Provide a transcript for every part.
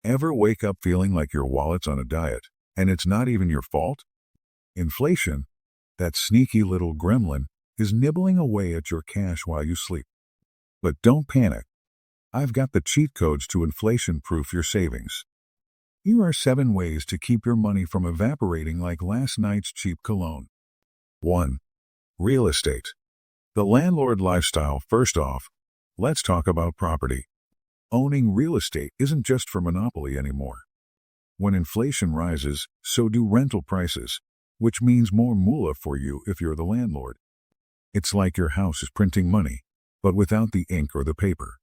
Ever wake up feeling like your wallet's on a diet, and it's not even your fault? Inflation, that sneaky little gremlin, is nibbling away at your cash while you sleep. But don't panic. I've got the cheat codes to inflation-proof your savings. Here are 7 ways to keep your money from evaporating like last night's cheap cologne. 1. Real estate. The landlord lifestyle. First off, let's talk about property. Owning real estate isn't just for monopoly anymore. When inflation rises, so do rental prices, which means more moolah for you if you're the landlord. It's like your house is printing money, but without the ink or the paper.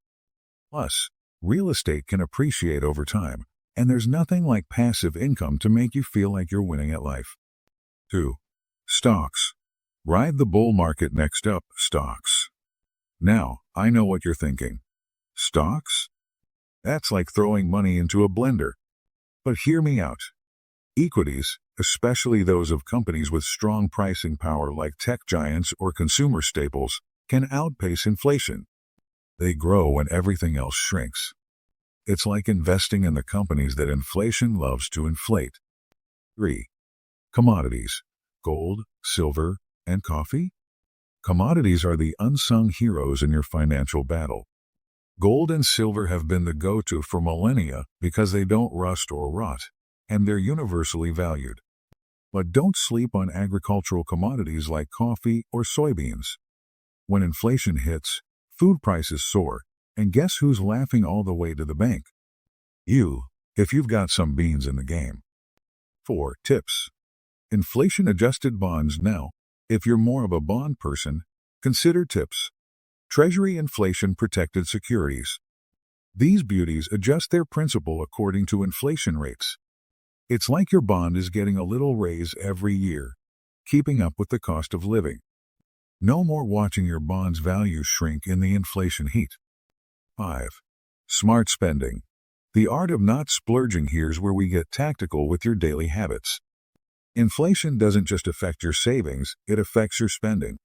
Plus, real estate can appreciate over time, and there's nothing like passive income to make you feel like you're winning at life. 2. Stocks. Ride the bull market. Next up, stocks. Now, I know what you're thinking. Stocks? That's like throwing money into a blender. But hear me out. Equities, especially those of companies with strong pricing power like tech giants or consumer staples, can outpace inflation. They grow when everything else shrinks. It's like investing in the companies that inflation loves to inflate. 3. Commodities. Gold, silver, and coffee? Commodities are the unsung heroes in your financial battle. Gold and silver have been the go-to for millennia because they don't rust or rot, and they're universally valued. But don't sleep on agricultural commodities like coffee or soybeans. When inflation hits, food prices soar, and guess who's laughing all the way to the bank? You, if you've got some beans in the game. 4. Tips. Inflation-adjusted bonds. Now, if you're more of a bond person, consider tips. Treasury inflation-protected securities. These beauties adjust their principal according to inflation rates. It's like your bond is getting a little raise every year, keeping up with the cost of living. No more watching your bond's value shrink in the inflation heat. 5. Smart spending. The art of not splurging. Here's where we get tactical with your daily habits. Inflation doesn't just affect your savings, it affects your spending.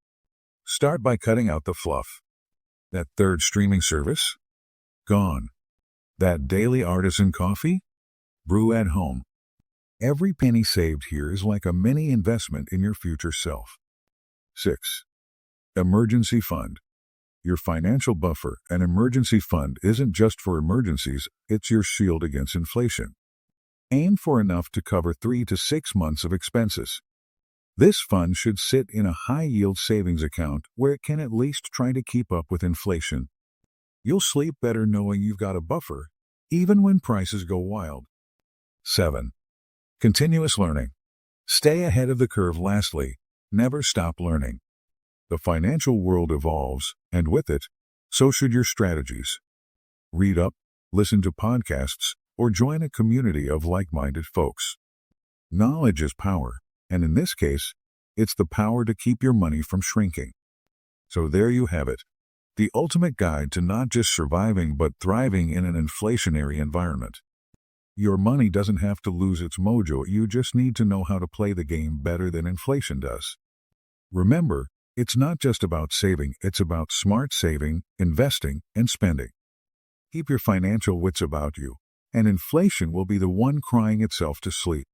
Start by cutting out the fluff. That third streaming service? Gone. That daily artisan coffee? Brew at home. Every penny saved here is like a mini investment in your future self. 6. Emergency fund. Your financial buffer. An emergency fund isn't just for emergencies, it's your shield against inflation. Aim for enough to cover 3 to 6 months of expenses. This fund should sit in a high-yield savings account where it can at least try to keep up with inflation. You'll sleep better knowing you've got a buffer, even when prices go wild. 7. Continuous learning. Stay ahead of the curve. Lastly, never stop learning. The financial world evolves, and with it, so should your strategies. Read up, listen to podcasts, or join a community of like-minded folks. Knowledge is power, and in this case, it's the power to keep your money from shrinking. So there you have it, the ultimate guide to not just surviving but thriving in an inflationary environment. Your money doesn't have to lose its mojo, you just need to know how to play the game better than inflation does. Remember, it's not just about saving, it's about smart saving, investing, and spending. Keep your financial wits about you, and inflation will be the one crying itself to sleep.